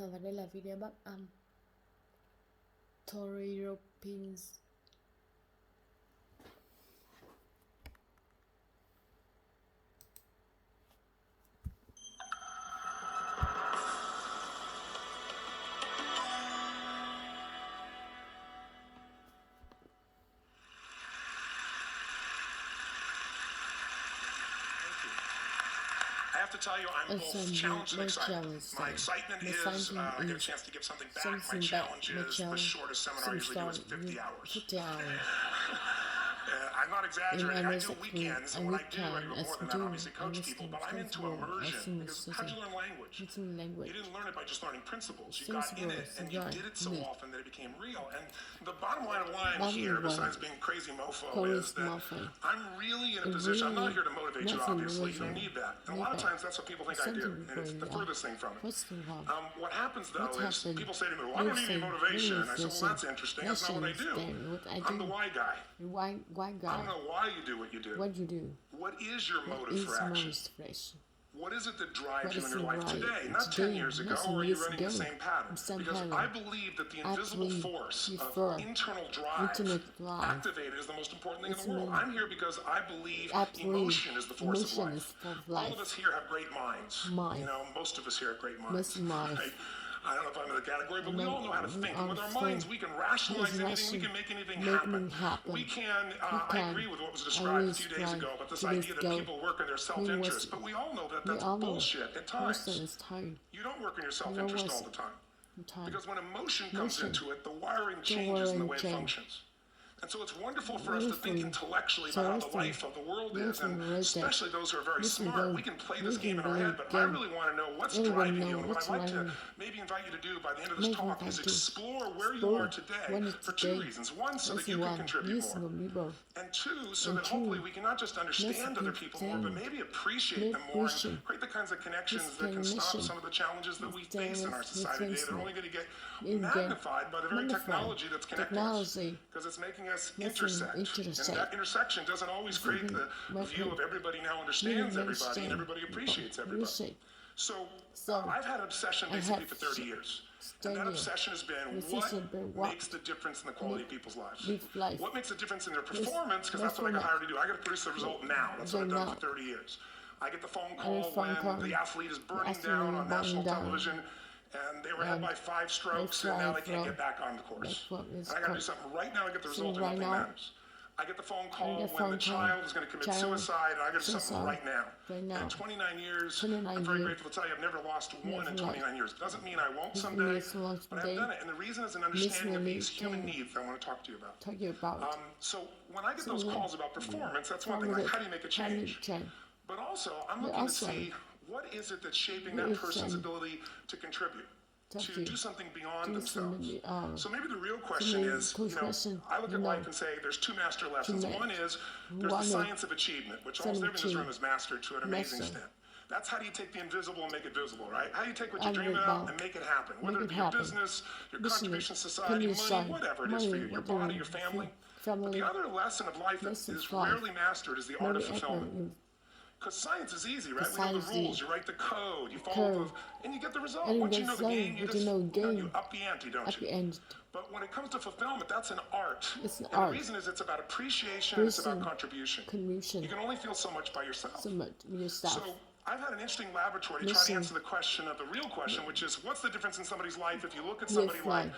Và đây là video bắt âm TonyRobbins. I have to tell you, I'm both challenged and excited. My excitement is I get a chance to give something back. My challenge is the shortest seminar I usually do is 50 hours. I'm not exaggerating. I do weekends, and when I do more than that, obviously coach people, but I'm into immersion because how'd you learn language? You didn't learn it by just learning principles. You got in it, and you did it so often that it became real. And the bottom line here, besides being crazy mofo, is that I'm really in a position, I'm not here to motivate you, obviously. You don't need that. And a lot of times that's what people think I do, and it's the furthest thing from it. What happens, though, is people say to me, well, I don't need any motivation. And I said, well, that's interesting. That's not what I do. I'm the why guy. Why guy? I don't know why you do what you do. What you do? What is your motive for action? What is it that drives you in your life today? Not 10 years ago, or are you running the same pattern? Because I believe that the invisible force of internal drive activated is the most important thing in the world. I'm here because I believe emotion is the force of life. All of us here have great minds. You know, most of us here have great minds. Right? I don't know if I'm in the category, but we all know how to think. And with our minds, we can rationalize anything, we can make anything happen. We can, I agree with what was described a few days ago about this idea that people work in their self-interest, but we all know that that's bullshit at times. You don't work in your self-interest all the time. Because when emotion comes into it, the wiring changes in the way it functions. And so it's wonderful for us to think intellectually about how the life of the world is, and especially those who are very smart. We can play this game in our head, but I really want to know what's driving you. And what I'd like to maybe invite you to do by the end of this talk is explore where you are today for two reasons. One, so that you can contribute more. And two, so that hopefully we can not just understand other people more, but maybe appreciate them more and create the kinds of connections that can stop some of the challenges that we face in our society today. They're only going to get magnified by the very technology that's connecting us, because it's making us intersect. And that intersection doesn't always create the view of everybody now understands everybody and everybody appreciates everybody. So I've had an obsession basically for 30 years. And that obsession has been what makes the difference in the quality of people's lives. What makes the difference in their performance, because that's what I got hired to do. I got to produce the result now. That's what I've done for 30 years. I get the phone call when the athlete is burning down on national television, and they were hit by 5 strokes, and now they can't get back on the course. And I got to do something right now to get the result, and nothing matters. I get the phone call when the child is going to commit suicide, and I got to do something right now. In 29 years, I'm very grateful to tell you I've never lost one in 29 years. It doesn't mean I won't someday, but I've done it. And the reason is an understanding of these human needs I want to talk to you about. So when I get those calls about performance, that's one thing. Like, how do you make a change? But also, I'm looking to see what is it that's shaping that person's ability to contribute, to do something beyond themselves. So maybe the real question is, you know, I look at life and say there's 2 master lessons. One is there's the science of achievement, which almost everyone in this room has mastered to an amazing extent. That's how do you take the invisible and make it visible, right? How do you take what you dream about and make it happen? Whether it be your business, your contribution to society, money, whatever it is for you, your body, your family. But the other lesson of life that is rarely mastered is the art of fulfillment. Because science is easy, right? We know the rules, you write the code, you follow and you get the result. Once you know the game, you just you up the ante, don't you? But when it comes to fulfillment, that's an art. And the reason is it's about appreciation and it's about contribution. You can only feel so much by yourself. So I've had an interesting laboratory to try to answer the question of the real question, which is what's the difference in somebody's life if you look at somebody like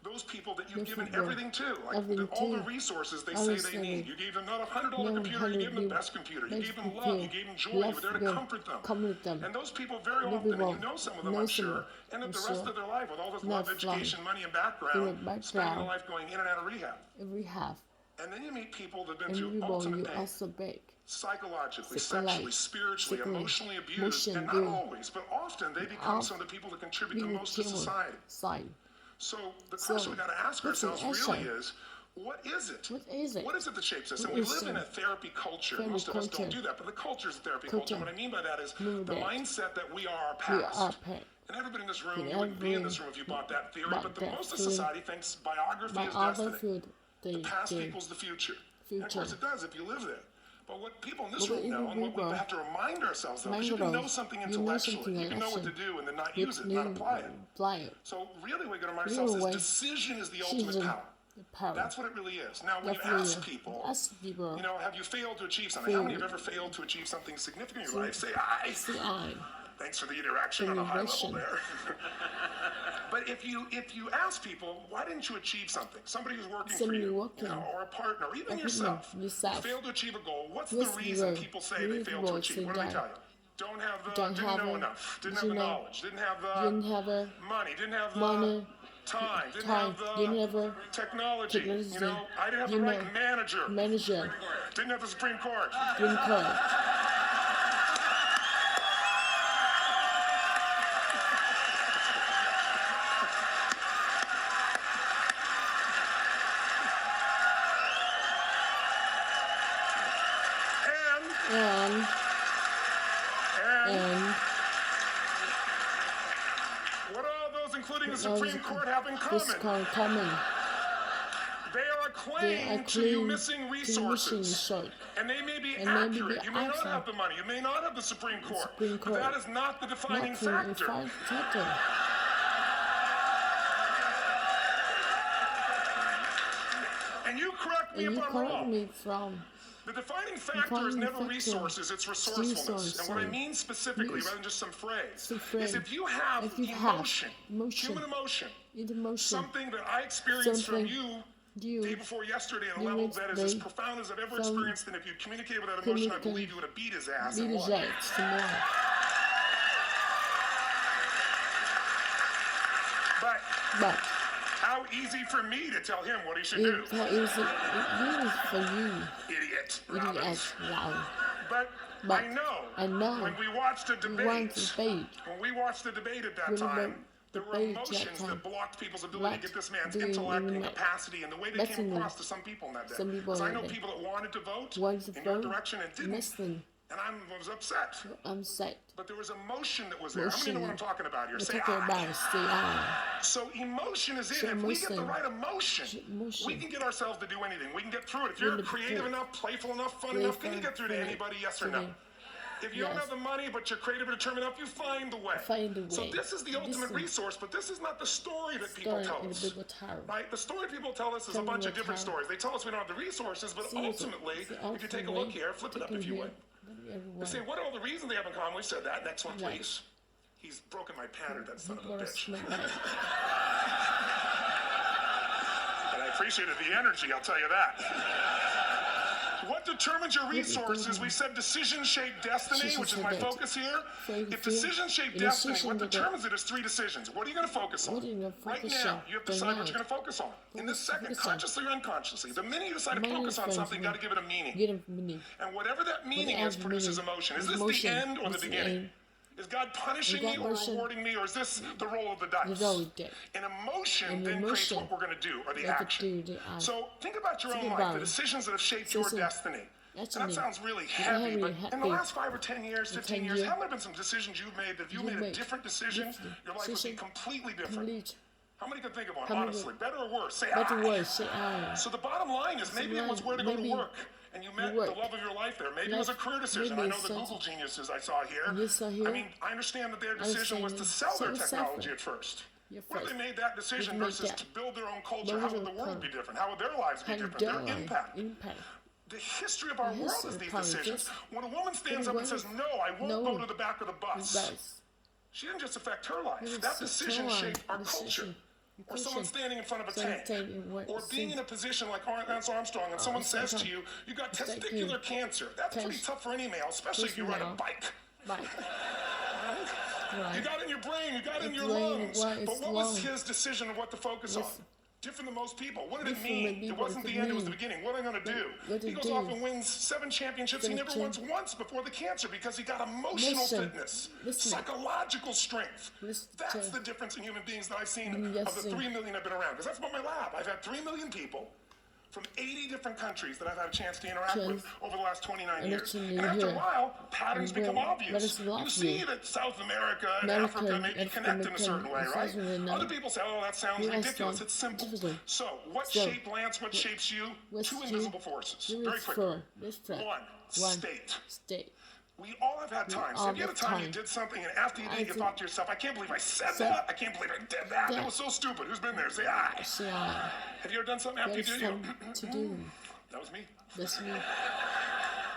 those people that you've given everything to, like all the resources they say they need. You gave them not a $100 computer, you gave them the best computer. You gave them love, you gave them joy, you were there to comfort them. And those people very often, and you know some of them I'm sure, end up the rest of their life with all this love, education, money, and background, spending their life going in and out of rehab. And then you meet people that have been through ultimate pain. Psychologically, sexually, spiritually, emotionally abused, and not always, but often they become some of the people that contribute the most to society. So the question we got to ask ourselves really is, what is it? What is it that shapes us? And we live in a therapy culture. Most of us don't do that, but the culture is a therapy culture. What I mean by that is the mindset that we are our past. And everybody in this room, you wouldn't be in this room if you bought that theory, but most of society thinks biography is destiny. The past equals the future. And of course it does if you live there. But what people in this room know, and what we have to remind ourselves of, is you can know something intellectually, you can know what to do, and then not use it, not apply it. So really we're going to remind ourselves is decision is the ultimate power. That's what it really is. Now, when you ask people, you know, have you failed to achieve something? How many have ever failed to achieve something significant in your life? Say I. Thanks for the interaction on a high level there. But if you ask people, why didn't you achieve something? Somebody who's working for you, or a partner, or even yourself, you failed to achieve a goal. What's the reason people say they failed to achieve? What do they tell you? Didn't know enough, didn't have the knowledge, didn't have the money, didn't have the time, didn't have the technology. You know, I didn't have the right manager. Didn't have the Supreme Court. And what all those, including the Supreme Court, have in common? They are a claim to you missing resources. And they may be accurate. You may not have the money. You may not have the Supreme Court. But that is not the defining factor. And you correct me if I'm wrong. The defining factor is never resources, it's resourcefulness. And what I mean specifically, rather than just some phrase, is if you have emotion, human emotion, something that I experienced from you day before yesterday at a level that is as profound as I've ever experienced, and if you communicated with that emotion, I believe you would have beat his ass and won. But how easy for me to tell him what he should do. How easy it is for you. Idiot. But I know when we watched the debate at that time, there were emotions that blocked people's ability to get this man's intellect and capacity and the way they came across to some people in that day. Because I know people that wanted to vote in your direction and didn't. And I was upset. But there was emotion that was there. How many know what I'm talking about here? Say I. So emotion is it. If we get the right emotion, we can get ourselves to do anything. We can get through it. If you're creative enough, playful enough, fun enough, can you get through to anybody, yes or no? If you don't have the money, but you're creative and determined enough, you find the way. So this is the ultimate resource, but this is not the story that people tell us. Right? The story people tell us is a bunch of different stories. They tell us we don't have the resources, but ultimately, if you take a look here, flip it up if you would. They say, what are all the reasons they have in common? We said that. Next one, please. He's broken my pattern, that son of a bitch. And I appreciated the energy, I'll tell you that. What determines your resources? We said decisions shape destiny, which is my focus here. If decisions shape destiny, what determines it is 3 decisions. What are you going to focus on? Right now, you have to decide what you're going to focus on. In this second, consciously or unconsciously. The minute you decide to focus on something, you got to give it a meaning. And whatever that meaning is, produces emotion. Is this the end or the beginning? Is God punishing me or rewarding me, or is this the roll of the dice? And emotion then creates what we're going to do, or the action. So think about your own life, the decisions that have shaped your destiny. And that sounds really heavy, but in the last 5 or 10 years, 15 years, haven't there been some decisions you've made that if you made a different decision, your life would be completely different? How many can think of one, honestly? Better or worse? Say I. So the bottom line is maybe it was where to go to work. And you met the love of your life there. Maybe it was a career decision. I know the Google geniuses I saw here. I mean, I understand that their decision was to sell their technology at first. What if they made that decision versus to build their own culture? How would the world be different? How would their lives be different? Their impact. The history of our world is these decisions. When a woman stands up and says, no, I won't go to the back of the bus, she didn't just affect her life. That decision shaped our culture. Or someone standing in front of a tank, or being in a position like Lance Armstrong, and someone says to you, you got testicular cancer. That's pretty tough for any male, especially if you ride a bike. You got it in your brain, you got it in your lungs. But what was his decision of what to focus on? Different than most people. What did it mean? It wasn't the end, it was the beginning. What am I going to do? He goes off and wins 7 championships. He never wins once before the cancer because he got emotional fitness, psychological strength. That's the difference in human beings that I've seen of the 3 million I've been around. Because that's about my lab. I've had 3 million people from 80 different countries that I've had a chance to interact with over the last 29 years. And after a while, patterns become obvious. You see that South America and Africa maybe connect in a certain way, right? Other people say, oh, that sounds ridiculous. It's simple. So, what shaped Lance? What shapes you? 2 invisible forces. Very quickly. 1. state. We all have had times. Have you had a time you did something and after you did it, you thought to yourself, I can't believe I said that. I can't believe I did that. That was so stupid. Who's been there? Say aye. Say aye. Have you ever done something after you did it? To do. That was me. That's me.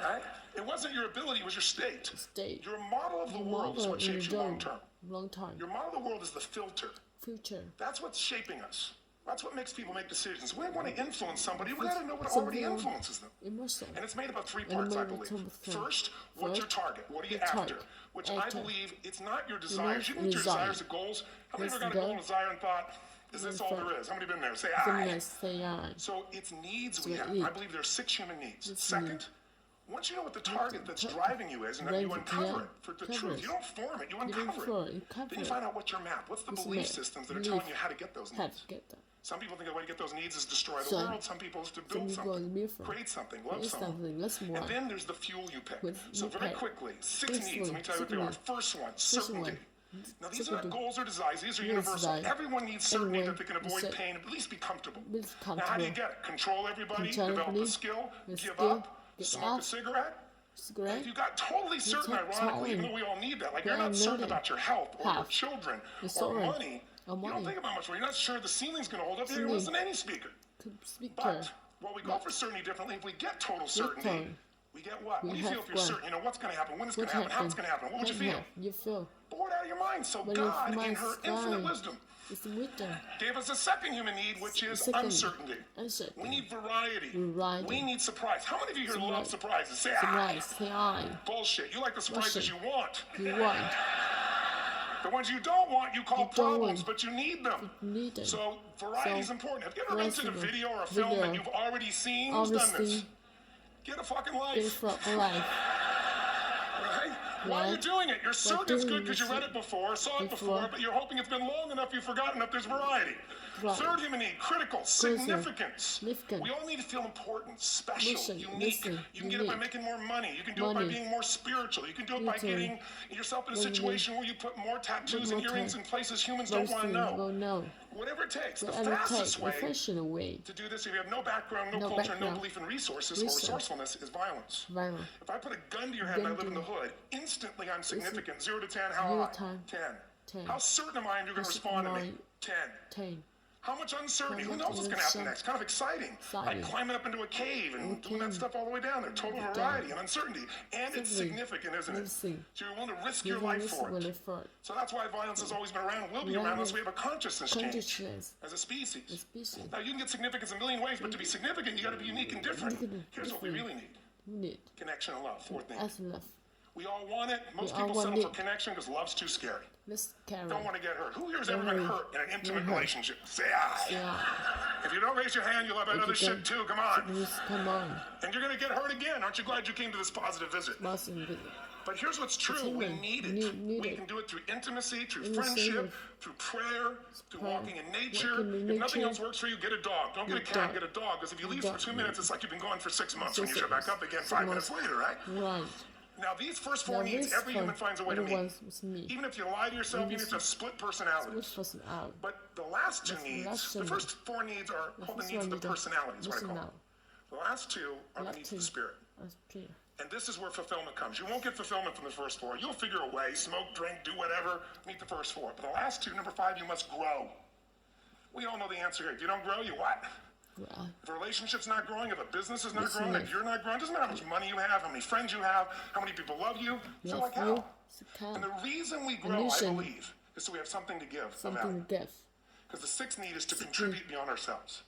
Right? It wasn't your ability, it was your state. State. Your model of the world is what shapes you long term. Long time. Your model of the world is the filter. Future. That's what's shaping us. That's what makes people make decisions. When we want to influence somebody, we got to know what already influences them. Emotion. And it's made up of three parts, I believe. First, what's your target? What are you after? Which I believe it's not your desires. You need your desires and goals. How many ever got a goal and desire and thought, is this all there is? How many been there? Say aye. Say aye. So it's needs we have. I believe there are 6 human needs. Second, once you know what the target that's driving you is, and then you uncover it for the truth. You don't form it, you uncover it. Then you find out what's your map. What's the belief systems that are telling you how to get those needs? Some people think the way to get those needs is destroy the world. Some people is to build something, create something, love something. And then there's the fuel you pick. So very quickly, 6 needs. Let me tell you what they are. First one, certainty. Now these are not goals or desires. These are universal. Everyone needs certainty that they can avoid pain, at least be comfortable. Now how do you get it? Control everybody, develop a skill, give up, smoke a cigarette. If you got totally certain, ironically, even though we all need that, like you're not certain about your health or your children or money, you don't think about much more. You're not sure the ceiling's going to hold up. You don't listen to any speaker. But while we go for certainty differently, if we get total certainty, we get what? What do you feel if you're certain? You know what's going to happen, when it's going to happen, how it's going to happen. What would you feel? You feel bored out of your mind. So God, in her infinite wisdom, gave us a second human need, which is uncertainty. We need variety. We need surprise. How many of you here love surprises? Say aye. Bullshit. You like the surprises you want. The ones you don't want, you call problems, but you need them. So variety is important. Have you ever rented a video or a film that you've already seen? Who's done this? Get a fucking life. Right? While you're doing it, you're certain it's good because you read it before, saw it before, but you're hoping it's been long enough you've forgotten that there's variety. Third human need, critical, significance. We all need to feel important, special, unique. You can get it by making more money. You can do it by being more spiritual. You can do it by getting yourself in a situation where you put more tattoos and earrings in places humans don't want to know. Whatever it takes. The fastest way to do this, if you have no background, no culture, no belief in resources or resourcefulness, is violence. If I put a gun to your head and I live in the hood, instantly I'm significant. 0 to 10, how high? 10. How certain am I you're going to respond to me? 10. How much uncertainty? Who knows what's going to happen next? Kind of exciting. Like climbing up into a cave and doing that stuff all the way down there. Total variety and uncertainty. And it's significant, isn't it? So you're willing to risk your life for it. So that's why violence has always been around, will be around unless we have a consciousness change as a species. Now you can get significance a million ways, but to be significant, you got to be unique and different. Here's what we really need. Connection and love. 4th thing. We all want it. Most people settle for connection because love's too scary. Don't want to get hurt. Who here has ever been hurt in an intimate relationship? Say aye. If you don't raise your hand, you'll have that other shit too. Come on. And you're going to get hurt again. Aren't you glad you came to this positive visit? But here's what's true. We need it. We can do it through intimacy, through friendship, through prayer, through walking in nature. If nothing else works for you, get a dog. Don't get a cat, get a dog. Because if you leave for 2 minutes, it's like you've been gone for 6 months when you show back up again 5 minutes later, right? Now, these first 4 needs, every human finds a way to meet. Even if you lie to yourself, even if you have split personalities. But the last 2 needs, the first 4 needs are called the needs of the personality, is what I call them. The last 2 are the needs of the spirit. And this is where fulfillment comes. You won't get fulfillment from the first 4. You'll figure a way, smoke, drink, do whatever, meet the first 4. But the last 2, number 5, you must grow. We all know the answer here. If you don't grow, you what? If a relationship's not growing, if a business is not growing, if you're not growing, it doesn't matter how much money you have, how many friends you have, how many people love you, feel like hell. And the reason we grow, I believe, is so we have something to give. Because the 6th need is to contribute beyond ourselves.